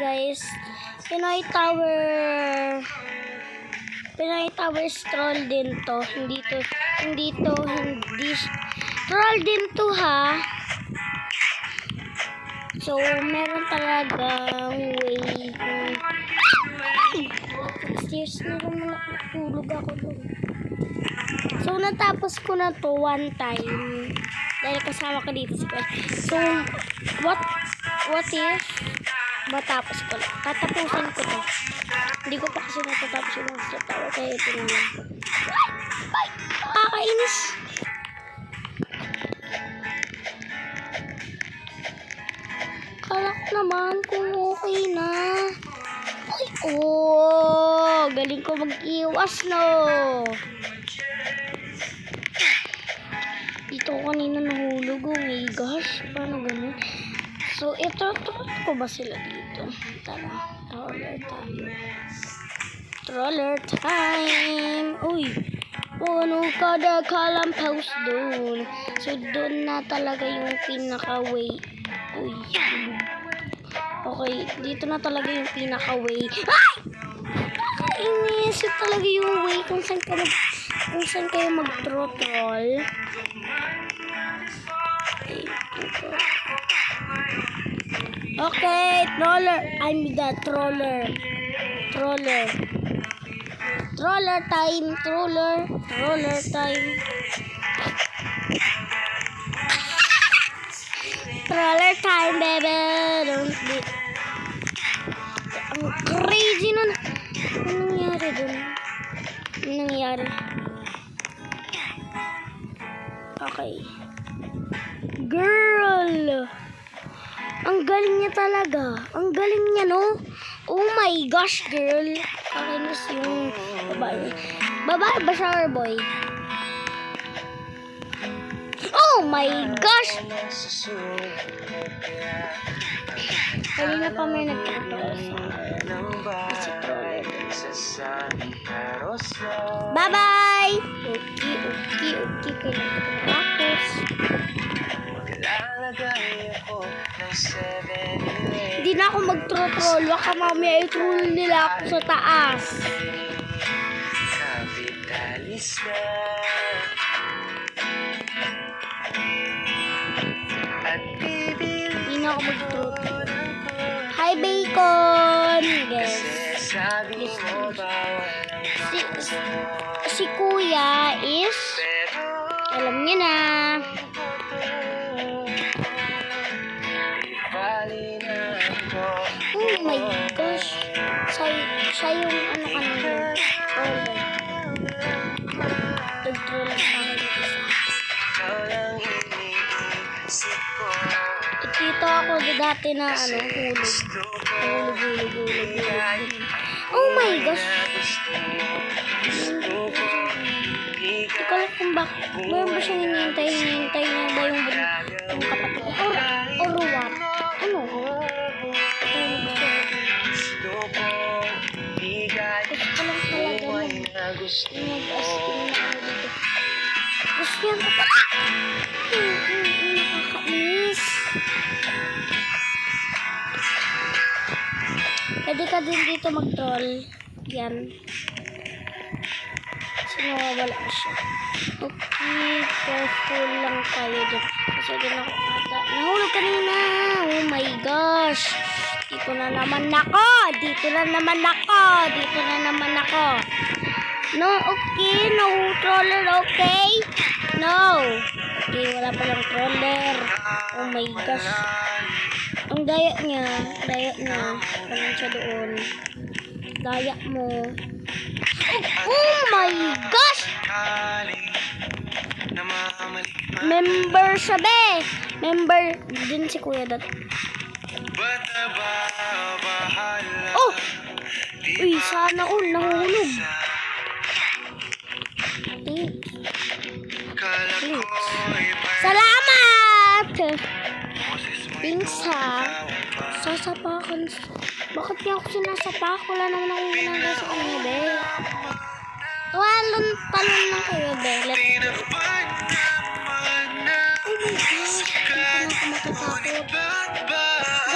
guys. Pinoy Tower troll din to. Hindi troll din to ha. So, meron talagang way. Stairs na lang natulog ako doon. So, natapos ko na to one time. Dahil kasama ko dito si Kuya. So, what if matapos ko lang? Tatapusin ko to. Hindi ko pa kasi natatapos yung monster tower. Kaya ito na lang. Ay! Kakainis! Kalak naman kung okay na. Ay! Oh! Galing ko mag-iwas, no? Dito ko kanina nahulog. Oh my gosh. Paano ganun? So, ito ko ba sila dito? Tara. Troller tayo. Troller time! Uy! Ano kada kalampaus doon? So, doon na talaga yung pinaka-way. Uy! Okay, dito na talaga yung pinaka-way. Ay! Inis! Ito talaga yung way kung saan kayo mag-troll. Okay, troller. I'm the troller. Troller time. Troller time. Troller time, baby. Don't be. Ang crazy nun. Anong nangyari dun? Anong nangyari? Okay. Girl! Ang galing niya talaga. Ang galing niya, no? Oh my gosh, girl. Kakainis yung babae. Babae ba siya or boy? Oh my gosh! Kanina pa may nagkakataon sa troller. Bye-bye! Okay. Kailangan ko matapos. Hindi na ako mag-troll. Baka mamaya i-troll nila ako sa taas. Hindi na ako mag-troll. Hi, Bacon! Guys. Si Kuya is alam niya na. Oh my gosh. Siya yung ano kanina. Nag-troll sa akin isa. Ikita ako dati na hulog. Oh my gosh. Ikaw lang kung bakit. Meron ba siyang hinihintay niya ba yung kapatid? Or what? Ano? Gusto lang talaga mag-asking na dito. Gusto yan ka pa. Nakakainis. Pwede ka din dito mag-troll. Yan. Kasi nawawala siya. Okay, careful lang tayo dyan. Kasi din ako nahulog kanina. Oh my gosh. Dito na naman ako. No, okay. No troller, okay? No. Okay, wala palang troller. Oh my gosh. Ang daya niya. Parang siya doon. Daya mo. Oh my gosh! Member siya, be! Member din si Kuya Dat. Oh! Uy, sana all nahulog. Salamat! Thanks ha. Sasapakan. Bakit niya ako sinasapa? Wala naman akong ginagawa sa kanya, be. Talon lang kayo, be. Let's go. Oh my gosh. Hindi na ako matatakot.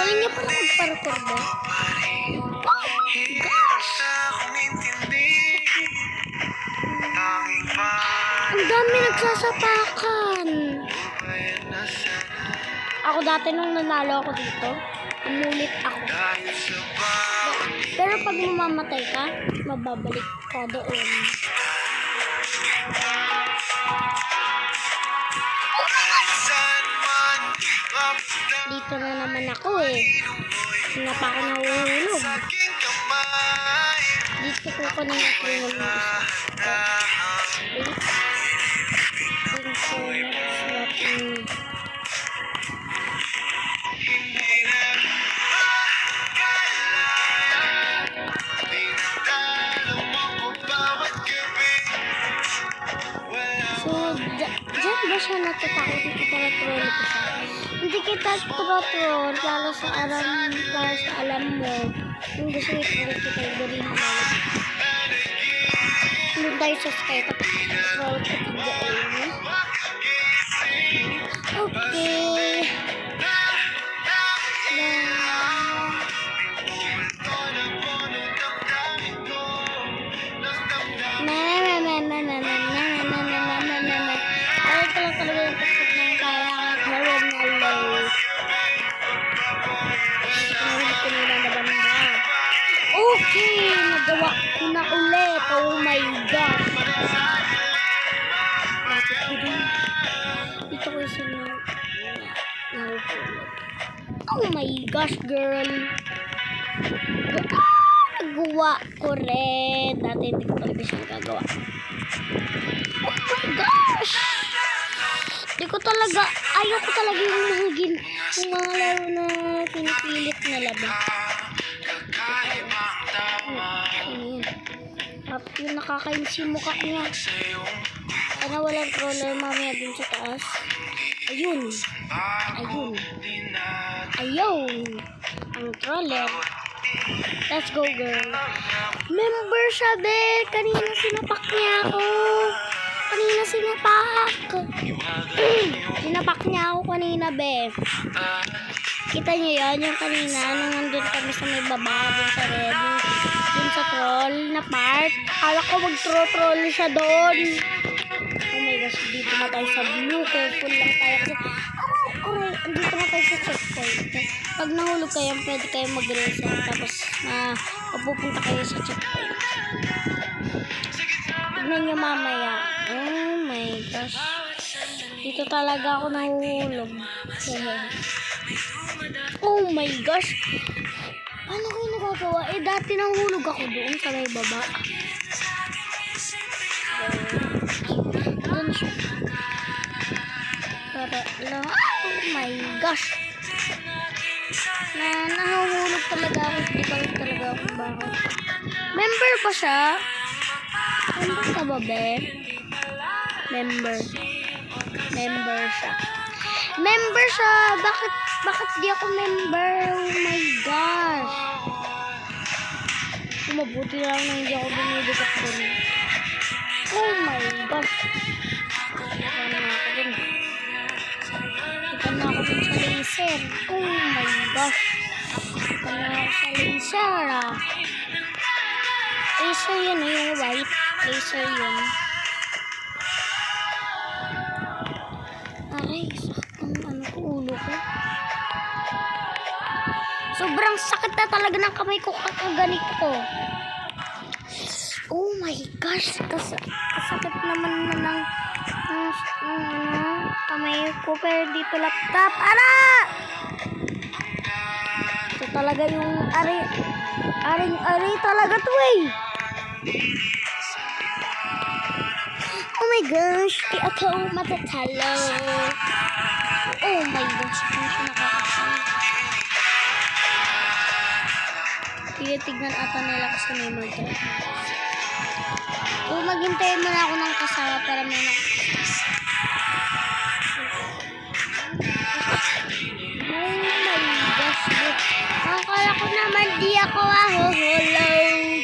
Galing niya pala magpa-record ba? Oh my gosh! Ang dami nagsasapakan. Ako dati nung nanalo ako dito, umulit ako. Pero pag mamamatay ka, mababalik ka doon. Dito na naman ako eh. Hindi pa ako nahuhulog. Dito ko kanina ako yung diyan ba siya natatakot? Hindi kita na-troll ko siya. Hindi kita troll para sa alam mo. Yung gusto i-troll kita, gawin mo na. Doon tayo sa sky, tapos troll ko doon. Okay. Okay, nagawa ko na ulit. Oh my gosh. Bakit ko din? Dito ko isa na nahuhulog. Oh my gosh, girl. Nagawa ko rin. Dati hindi ko talaga siya nagagawa. Oh my gosh. Di ko talaga, ayaw ko talaga yung mga laro na pinipilit na laban. Yung nakakainis yung mukha niya. Sana walang troller mamaya dun sa taas. Ayun. Ang troller. Let's go, girl. Member siya, be. Kanina sinapak niya ako. Sinapak niya ako kanina, be. Kita niyo yun, yung kanina, nung nandun kami sa may baba, dun sa red, dun sa troll na part. Akala ko mag-troll siya doon. Oh my gosh, dito na tayo sa blue. Careful lang tayo kasi, andito na tayo sa checkpoint. Pag nahulog kayo, pwede kayo mag-reset. Tapos, mapupunta kayo sa checkpoint. Tignan nyo mamaya. Oh my gosh. Dito talaga ako nahuhulog. Oh my gosh. Paano ko yung nagagawa? Dati nahulog ako doon sa may baba. Doon siya. Oh my gosh. Nahuhulog talaga ako. Hindi ko alam talaga ako bakit. Member pa siya? Member ka ba, be? Member siya. Bakit di ako member? Oh my gosh. Mabuti lang na hindi ako bumibigak dun. Oh my gosh. Kita na ako dun sa laser. Oh my gosh. Kita na ako sa laser, Laser yun, yung white. Laser yun. Aray, ulo ko. Sobrang sakit na talaga ng kamay ko kakaganit ko. Oh my gosh, kasakit naman na ng kamay ko. Pero dito laptop. Ara! Ito talaga yung aring talaga to eh. Oh my gosh, di ako matatalo. Oh my gosh, hindi siya nakakasal. Tinitignan ata nila kasi may mag-drive. So, maghintay muna ako ng kasama para may oh my gosh, akala ko naman di ako mahuhulog.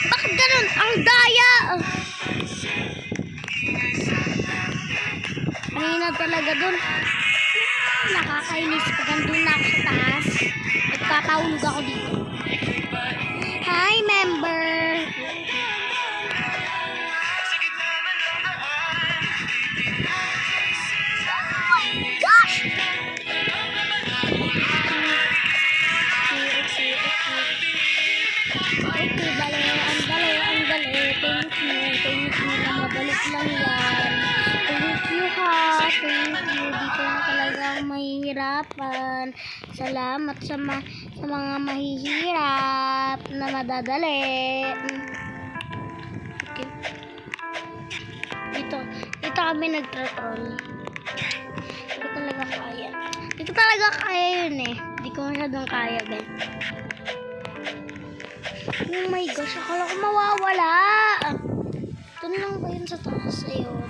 Bakit ganun? Ang daya! Kanina talaga dun. Nakakainis pag nandun na ako sa taas. Nagpapahulog ako dito. Hi, member! Gosh! Okay, dali. Ang dali. Thank you na mabalik lang yan. Thank you ha. Thank you. Dito na talaga ako mahihirapan. Salamat sa mga mahihirap na madadali. Okay. Dito kami nagtra-troll. Hindi ko talaga kaya yun eh. Hindi ko masyadong kaya, Ben. Oh my gosh, akala ko mawawala. Doon lang ba yun sa taas? Ayun.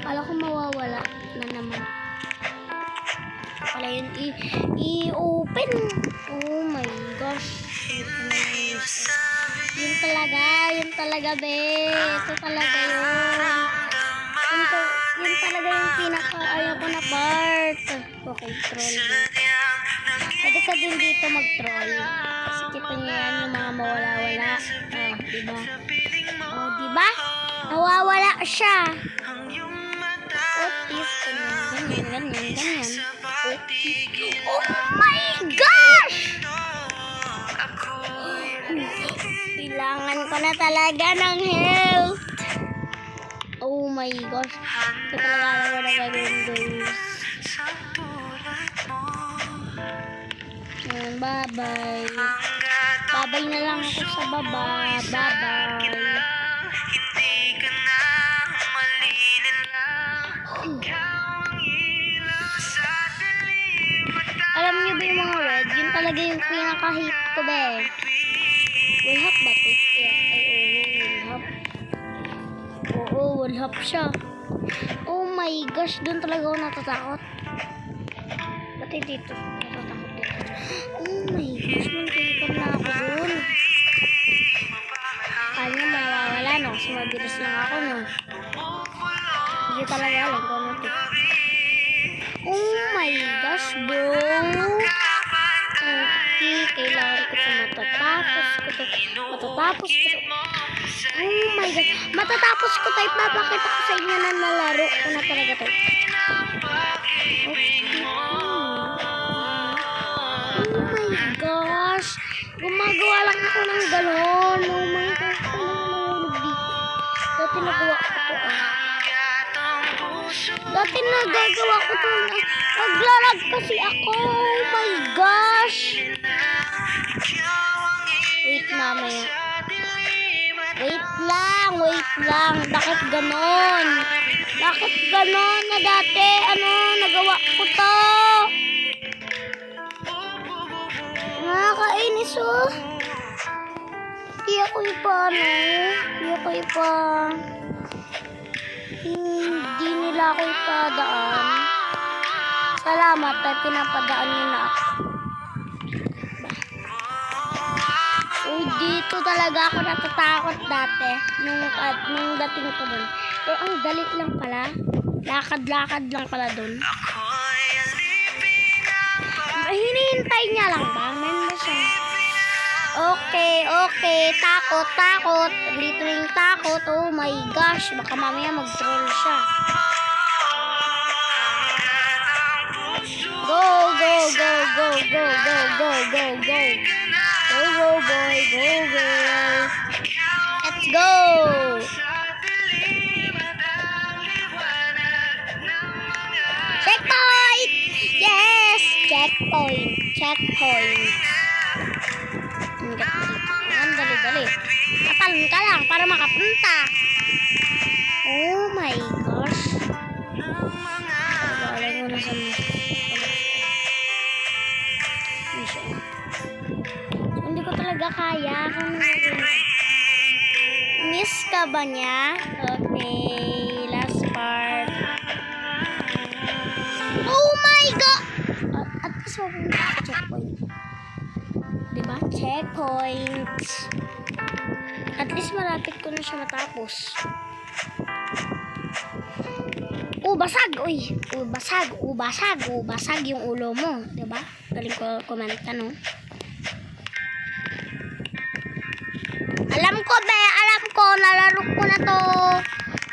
Akala ko mawawala na naman. Akala yun i-open. Oh my gosh. Yun talaga, be. Ito talaga yun. Yun talaga yung pinaka-ayaw ko na part. Okay, troll. Pwede ka din dito mag-troll. Kasi kita niyo yan yung mga mawala-wala. Diba? Diba? Nawawala siya. Otis. Ganyan. Otis. Oh my gosh! Kailangan ko na talaga ng help. Oh my gosh. Ito talaga ako na gagawin, guys. Bye-bye. Bye-bye na lang ako sa baba. Bye-bye. Alam niyo ba yung mga red? Yun talaga yung pinaka-hit ko, be. Wallhap ba ito? Wallhap. Oo, wallhap siya. Oh my gosh, doon talaga ako natatakot. Ba't dito? Natatakot dito. Oh my gosh, muntikan na ako doon. Kanya mawawala, no? Kasi mabilis lang ako, no? Hindi talaga alam ko ano ito. Oh my gosh, bro. Okay, kailangan ko ito matatapos ko ito. Oh my god. Matatapos ko ito. Ipapakita ko sa inyo na nalaro ko na talaga ito. Okay. Oh my gosh. Gumagawa lang ako ng galon. Oh my gosh. Dati nagawa ko ito. Dati nagagawa ko ito. Naglalag kasi ako. Oh my gosh. Wait, mamaya. Wait lang. Bakit ganon? Na dati, nagawa ko to. Nakakainis, oh. Hindi ako Hindi nila ako ipadaan. Salamat ay pinapadaan niyo na ako. Dito talaga ako natatakot dati nung dating ko doon. Pero ang dali lang pala. Lakad-lakad lang pala doon. Hinihintay niya lang ba? Meron ba siya? Okay. Takot. Dito yung takot. Oh my gosh. Baka mamaya mag-troll siya. Go. Go, boy. Go. Let's go. Checkpoint! Yes! Checkpoint. Ang dali. Katalon ka lang para makapunta. Oh my gosh. Pag-aalay mo na sa hindi ko talaga kaya. Miss ka ba niya? Okay, last part. Oh my god! At least mapunta sa checkpoint. Diba? Checkpoint. At least malapit ko na siya matapos. basag. Uy, basag. Basag yung ulo mo. Diba? Galing ko kumanta, no? Alam ko, be. Alam ko. Nalaro ko na to.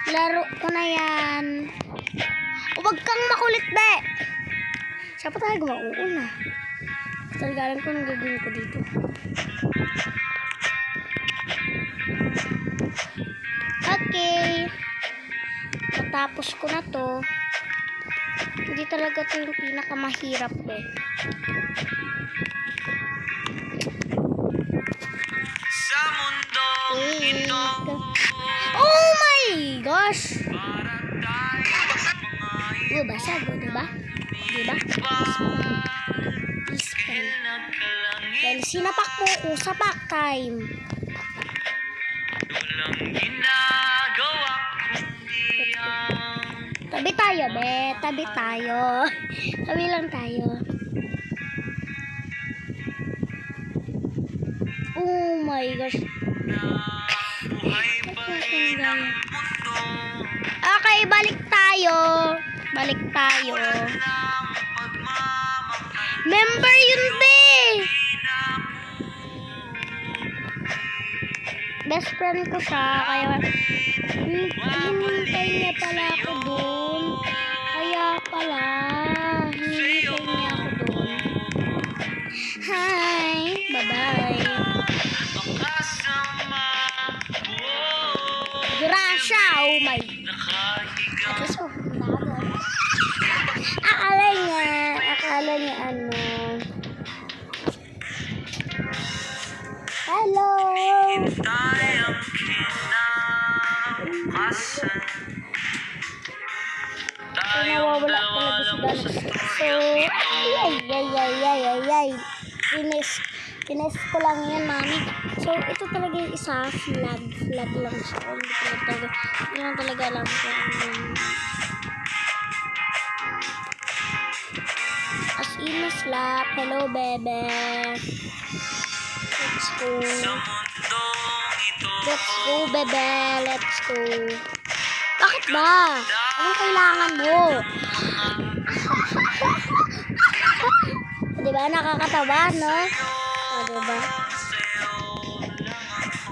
Laro ko na yan. Huwag kang makulit, be. Siya pa tayo mauuna. Talaga alam ko nang gagawin ko dito. Okay. Matapos ko na to. Hindi talaga to yung pinakamahirap, eh. Sa mundo ito. Oh my gosh! Basag, diba? Diba? Dahil sinapak mo ko sa pack time. Walang ginagawa kundi ang Tabi tayo, be. Tabi tayo. Tabi lang tayo. Oh my gosh. buhay pa rin ang mundo. Okay, balik tayo. Balik tayo. Ng pagmamahal Member yun, be. Best friend ko siya. Kaya hinintay niya pala ako dun. Kaya pala hinintay niya ako dun. Hi. Bye-bye. makasama. Grasya. Oh my. Nakahiga So, akala niya ano. Hello. tayo kinabukasan. Tayong Nawawala dalawa talaga lang si sa Dana. So, ay. Tines ko lang yan, mami. So, ito talaga yung isa. Flag lang siya. Hindi lang talaga alam ko. As in na slap. Hello, bebe. Let's go. Sa mundong ito. Let's go, bebe. Let's go. Bakit ba? Anong kailangan mo? Diba? Nakakatawa, no? O, diba? Sa'yo lang ako nakatingin.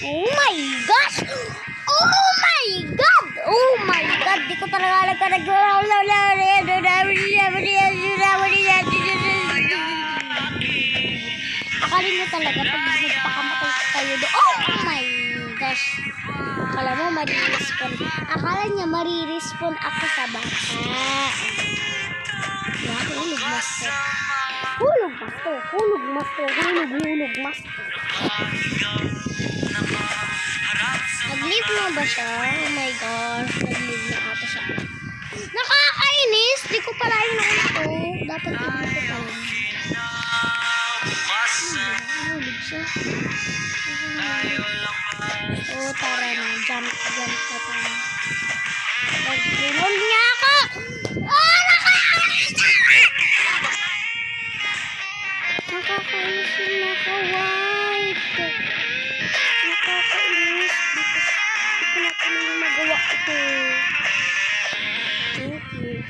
Oh my gosh! Oh my God! Oh my God! Di ko talaga Akalin nyo talaga pag magpakamatay kayo doon. Oh my gosh! Akala mo marirespawn. Akala niya marirespawn ako sa bata. Diba? Hulog master. Hulog master. Hulog master. Hulog master. Nag-leave na ba siya? Oh my gosh. Nag-leave na ata siya. Nakakainis! Di ko pala yun ito. Dapat i-leave ko pala. Hulog siya. Oh, tara na. Jump ka tayo. Nag-roll niya ako! Oh, nakakainis! Nakakainis yung naka-white. Nakakainis. Hindi ko na kami magawa ito. Thank you.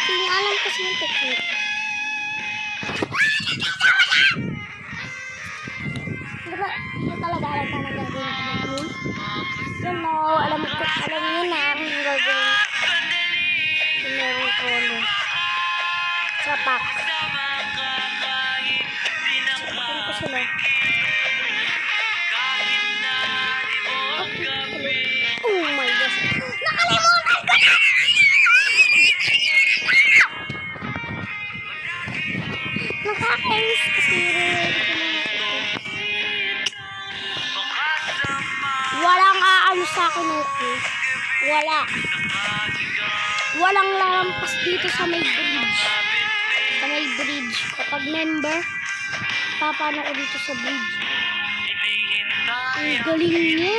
Hindi alam kasi yung technique. Diba, hindi talaga alam ka na gagawin ko. Yun no, alam nyo na akong gagawin. Meron ko ano. Sa pack. Sapakin ko sila. Oh my gosh. Nakalimutan ko na! Nakakainis kasi rin. Walang aano sa akin, okay? Wala. Walang lalampas dito sa may bridge. Sa may bridge. Kapag member, papano ko dito sa bridge. Ang galing niya.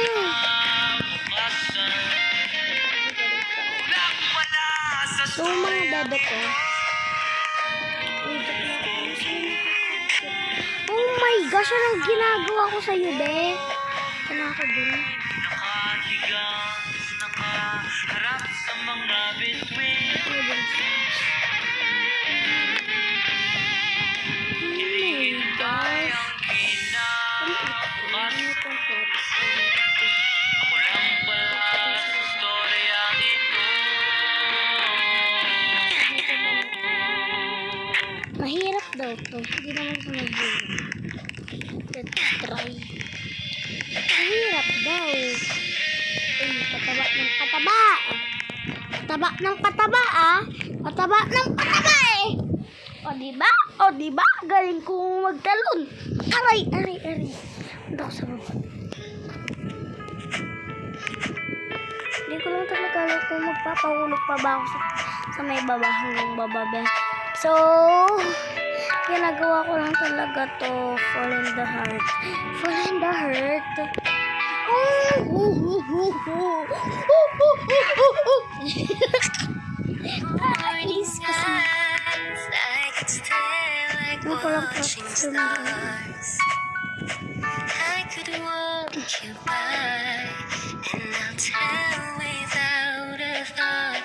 So, mga bebe ko. Oh my gosh, anong ginagawa ko sa'yo, be? Punta na ako dun. Nakahigang, nakaharap sa mga bituin. Ano dun? Hinihintay ang kinabukasan. Ako lang pala sa storyang ito. Mahirap daw to. Hindi naman ko nag-hirap. Let's try. Mahirap daw. Ay, pataba ng pataba. Pataba ng pataba, ah. Pataba ng pataba, eh. O, diba? O, diba? Galing ko magtalon. Aray, aray, aray. Punta ko sa baba. Hindi ko lang talaga alam kung magpapahulog pa ba ako sa may baba hanggang baba. So, ginagawa ko lang talaga to. Fall in the heart. Fall in the heart. Nakakainis kasi. Ano ko lang practice na. I could walk you by and I'll tell without a thought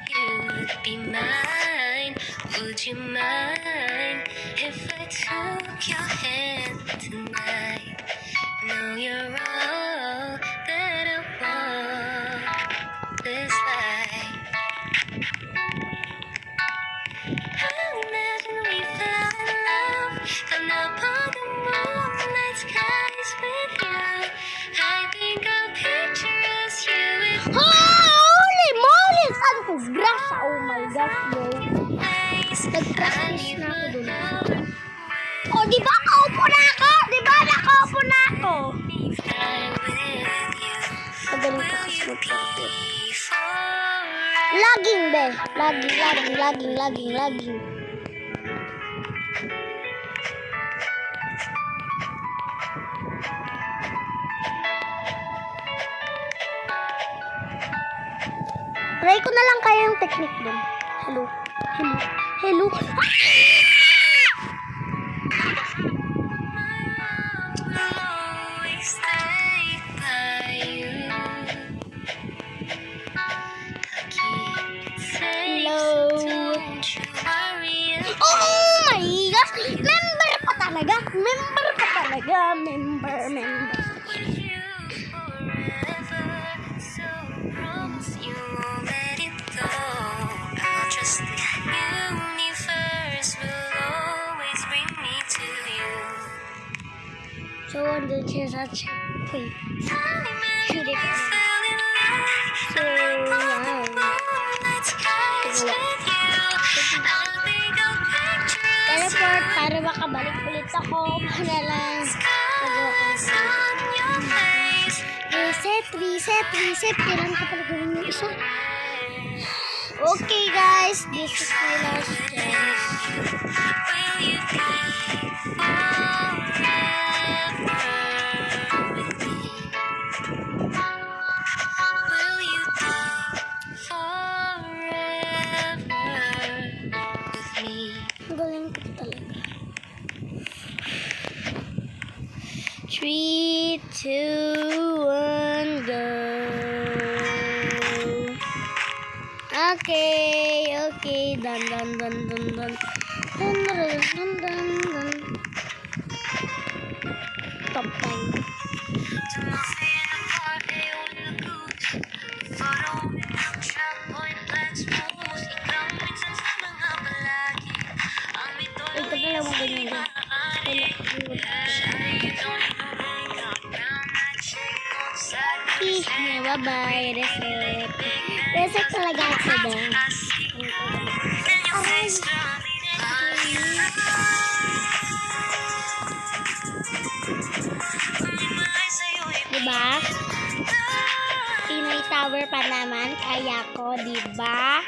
you would be mine. Would you mind if I took your hand tonight? Know you're all that I want this life. I imagine we fell in love on upon the moonlight skies with you. I think I'll picture us, you and Holy moly! Saan ko grasa? Oh my gosh, bro. face. Nag-practice na ako dun. O, di ba nakaupo na ako? Di ba nakaupo na ako? I'm with you. Magaling ka Will kasi you mag-practice. be forever? Laging, be. Laging. Try ko na lang kaya yung technique dun. Hello. Ah! Will always stay by you. I'll keep it safe, Hello. so don't you worry. Oh my gosh! Member pa talaga! Member. With you forever, so promise you won't let it go. I'll trust the universe will always bring me to you. So, andun siya sa chat. Wait. Should it? fell in love So, yan. moonlight skies with you. I think I'll picture us Teleport para makabalik ulit ako. Para lang. skies on your face. Reset. Kailangan ko pala gawin yung isa. Okay, guys. This is my last chance. Will you be forever with me? Will you be forever with me? Ang galing ko talaga. 3, 2, 1, go. Okay. Dun. Top 10. Ito pala mo ganyan din. Bye-bye. Reset talaga ako doon. Diba? Pinoy Tower pa naman. Kaya ko, diba?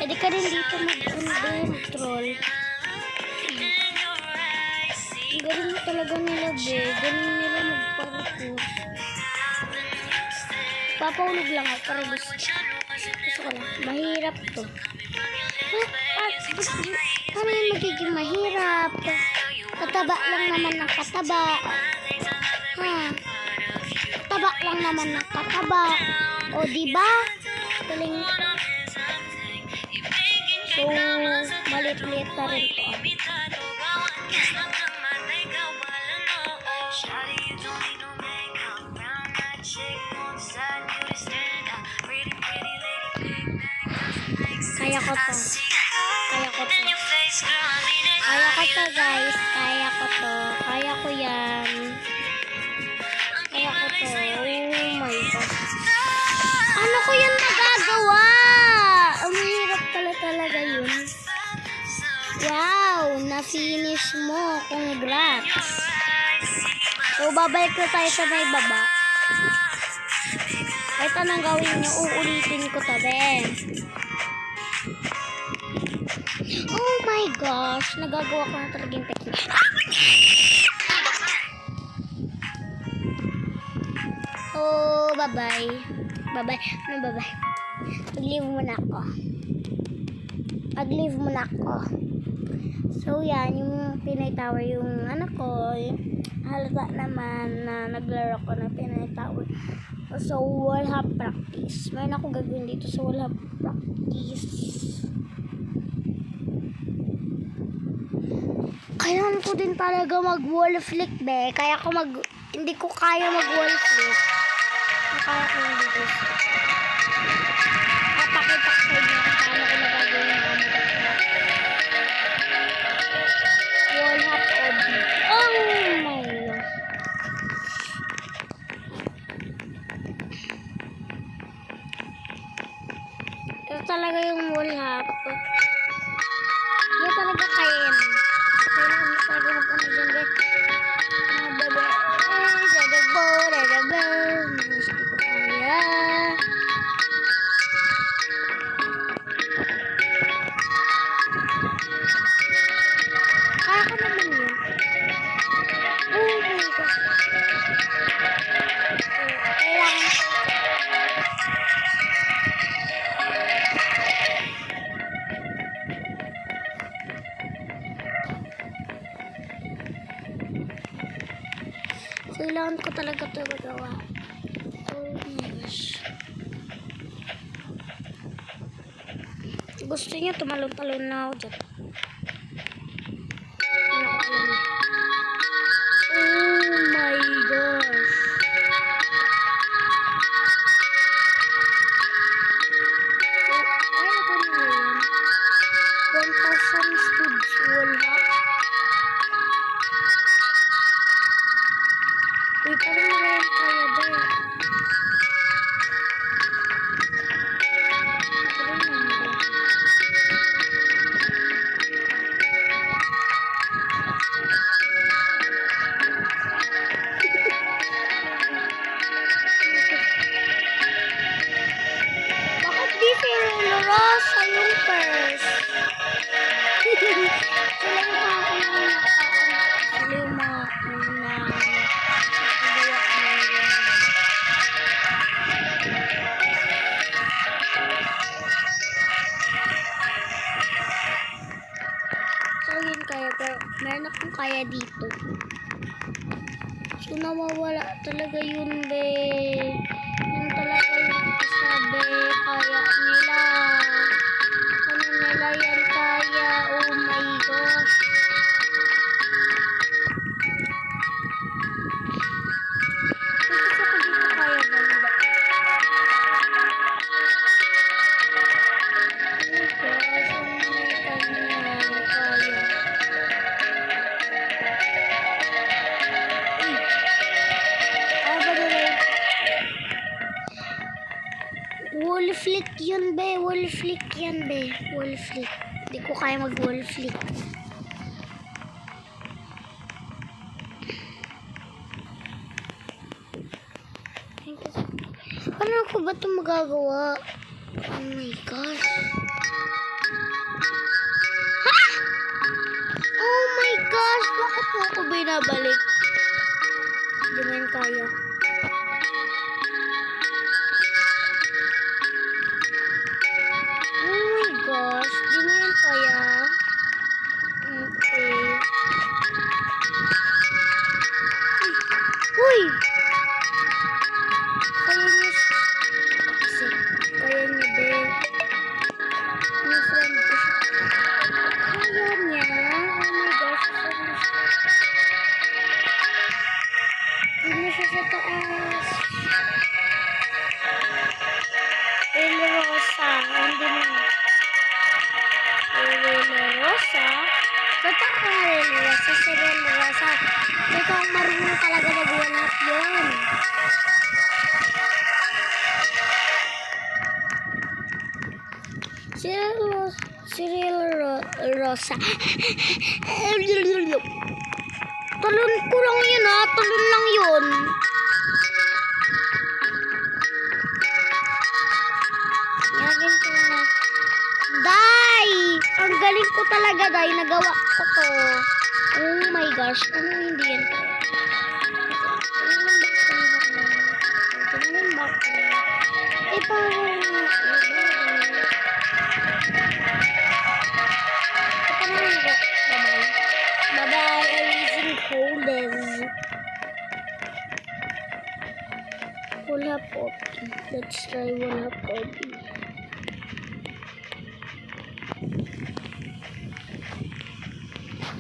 Pwede ka rin dito mag-troll. Galing talaga nila, be. Galing nila magparapos. Papahulog lang ako para gusto ko lang. Mahirap to. Paano yung magiging mahirap? Pataba lang naman ng pataba. Ha? Kakataba lang naman nakataba. O, diba? Galing ko. So, malit-lit na rin to. Kaya ko to. Kaya ko to. Kaya ko to, guys. Kaya ko to. Kaya ko yan. Kaya ko to. Oh my God. Ano ko yan nagagawa? Ang hirap pala talaga yun. Wow! Na-finish mo. Congrats. So, babalik na tayo sa may baba. Kahit anong gawin nyo, uulitin ko to, Ben. Oh my gosh, nagagawa ko na talaga yung technique. Oh, bye-bye. Bye-bye. Ano bye-bye? Mag-leave muna ako. Mag-leave muna ako. So, yan, yung Pinay Tower, yung anak ko, halata naman na naglaro ko ng Pinay Tower. So, wala practice. Mayroon ako gagawin dito, so wala practice. Kailangan ko din talaga mag-wall flick, be. Hindi ko kaya mag-wall flick. Kaya ko lang dito. Papakita ko sa inyo kung paano ko nagagawin yung wall hop obi. Oh my God. Ito talaga yung wall hop. Hindi talaga kaya yan. Kailangan mo talaga mag-ano dyan, guys. Mga bebe. Dadagbo. Hindi ko kaya. Kaya ko naman yun. Oh my God. Kailangan ko. Kailangan ko talaga ito magawa. Oh my gosh. Gusto niyo tumalon-talon na ako dyan. Oh my gosh. Ay, ako na yun. 1,000 studs wall hop. Uy, parang nalayan kaya ba eh. Parang naman. Bakit di si Rosa yung first? Sila yung mga sila yung mga unang nagawa ko ngayon. So yun kaya, pero meron akong kaya dito. So nawawala talaga yun, be. Yun talaga yung sabi, kaya nila. Ano nila yan kaya? Oh my gosh. Kasi ako dito kaya ba nila? Oh my gosh, ano nila kaya? Kaya ba nila? Wall flick yun, be. Wall flick yan, be. Wall flick. Hindi ko kaya mag-wall flick. Paano ko ba ito magagawa? Oh my gosh. Ha? Oh my gosh. Bakit mo ako binabalik? Hindi mo yan kaya. Oh my gosh. Hindi mo yan kaya. Okay. Uy! Ito ang Rosa, Cyril Rosa. Ito ang marunong talaga mag-walap yun. Rosa. Talon ko lang yun ha. Talon lang yun. Yagin ko na. Day! Ang galing ko talaga, Day. Nagawa ko to. Oh my gosh. Ano hindi yan? Eh, parang... Bye-bye. I'm using coldest. Wala poppy. Let's try wala poppy.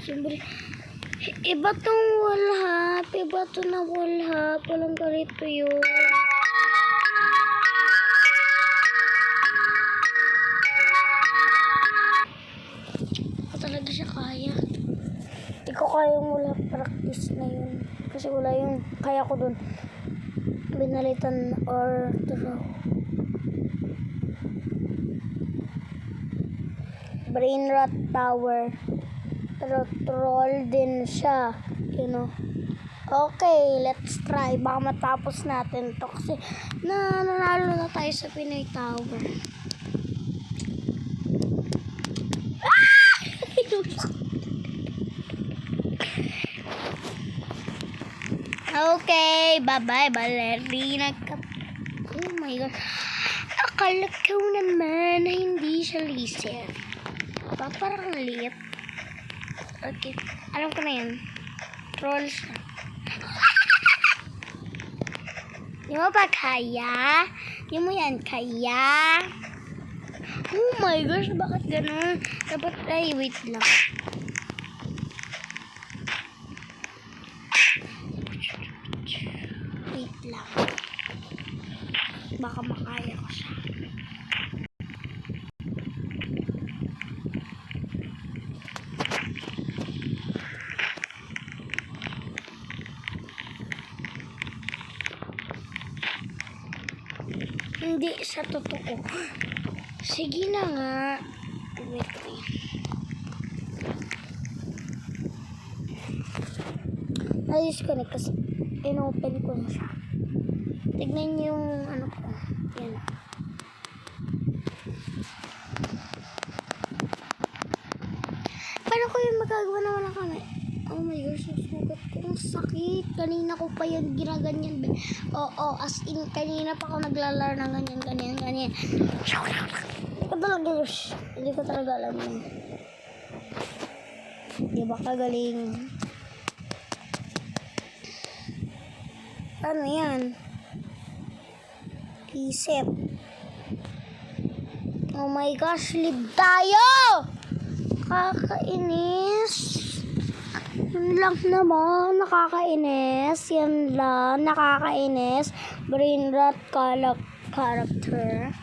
Siyempre, iba tong walhap. Iba to na walhap. Walang ganito yun. Ako talaga siya kaya. Hindi ko kaya yung wala practice na yun. Kasi wala yung kaya ko dun. Binalitan or draw. Brain Rot Tower. Pero troll din siya. You know. Okay, let's try. Baka matapos natin to. Kasi nanalo na tayo sa Pinoy Tower. Okay, bye-bye, ballerina. Oh my God. Akala ko naman na hindi siya laser. Parang liit. Okay, alam ko na yan. Troll siya. Di mo ba kaya? Di mo yan kaya? Oh my gosh, bakit ganun? Dapat, ay, wait lang. Wait lang. Baka makaya ko siya. Hindi sa totoo. Sige na nga. Wait. Na-disconnect kasi in-open ko na siya. Tignan niyo yung ano ko. Yan. Paano ko yung magagawa na wala kami? Oh my gosh, susugat ko. Ang sakit. Kanina ko pa yung ginaganyan. Oo, as in, kanina pa ako naglalaro ng ganyan. Hindi ko talaga alam yun. Di ba kagaling? Ano yan? Isip. Oh my gosh, live tayo! Kakainis. Yun lang naman, nakakainis. Yan lang, nakakainis. Brain Rot character.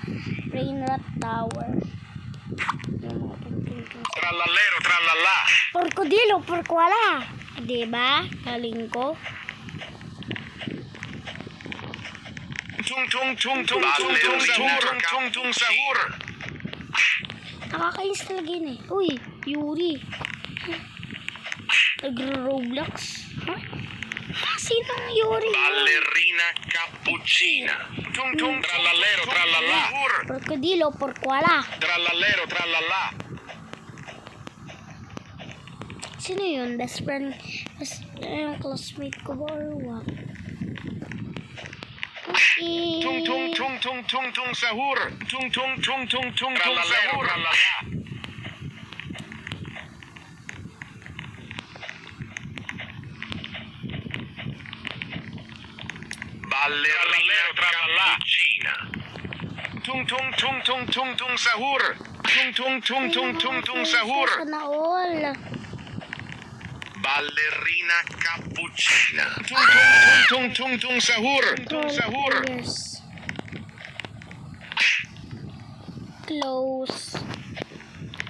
Brain Rot Tower. Tralalero, tralala. Porkodilo, porkwala. Diba? Galing ko. Tung sahur. Nakakainis talaga yun eh. Uy, Yuri. Nagro-Roblox. Huh? Sino ang Yuri? Ballerina cappuccina. Tung tralalero, tralala. Porkodilo, porkwala. Tralalero, tralala. Sino yun? Best friend? Classmate ko ba or what? Okay. Tung sahur. Tung tralalero, tralala. Ballerina cappuccina. Tung sahur. Tung sahur. Sana all. Ballerina cappuccina. Tung sahur. Tung sahur. Yes. Close.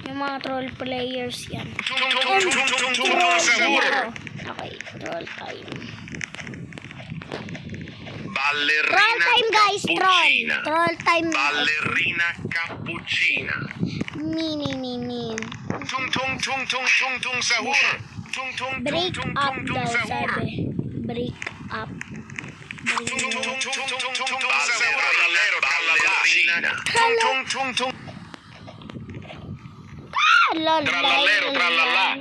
Yung mga troll players yan. Tung tung tung tung tung tung tung sahur. Okay, troll time. Ballerina Troll time guys, troll. cappuccina. Troll time. Ballerina cappuccina. Mini. Tung tung tung tung tung tung sahur. Tung tung tung Break tung up tung tung daw sahur. sabi. Break up. Tung tung tung tung tung tung tung tung sahur. Ballerina. Tung tung tung tung. Trallallero, trallallà.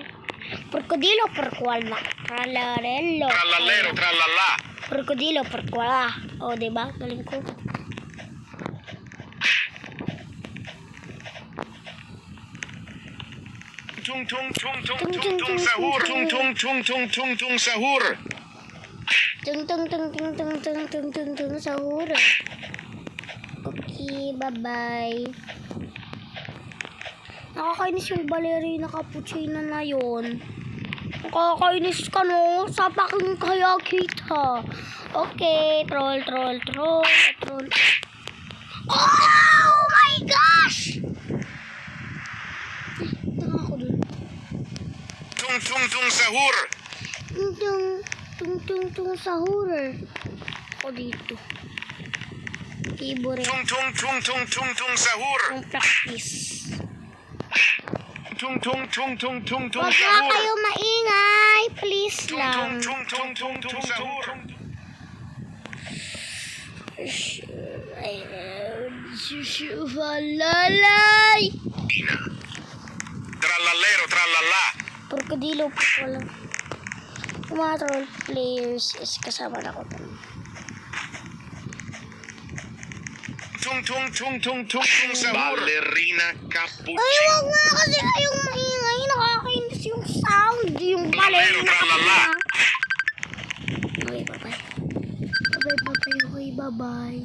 Porcodilo, porquala. Trallarello. Trallallero trallallà. Porcodilo, porquala. O, oh, diba? Galing ko. Tung tung tung tung tung tung sahur. Tung tung tung tung tung tung sahur. Tung sahur. Okay, bye-bye. Nakakainis yung ballerina cappuccino na yun. Nakakainis ka no? Sapakin kaya kita. Okay, troll. Oh my gosh! Tanga ko dun. Tung tung tung sahur. Tung sahur. Ako dito. Keyboard. Tung tung tung tung tung tung sahur. Ang practice. Tung tung tung tung tung tung Huwag na sahur. kayo maingay. Please Tung lang. tung tung tung tung sahur. Lalay! Trallallero trallallà. Porcodilo po wala. Yung mga troll players is kasama na ko. Tung tung tung tung tung tung sahur. Ballerina Ay, cappuccino. wag nga kasi kayong maingay. Nakakainis yung sound. Yung Trallallero ballerina. trallallà. Okay, bye-bye. Bye-bye. Okay, bye-bye.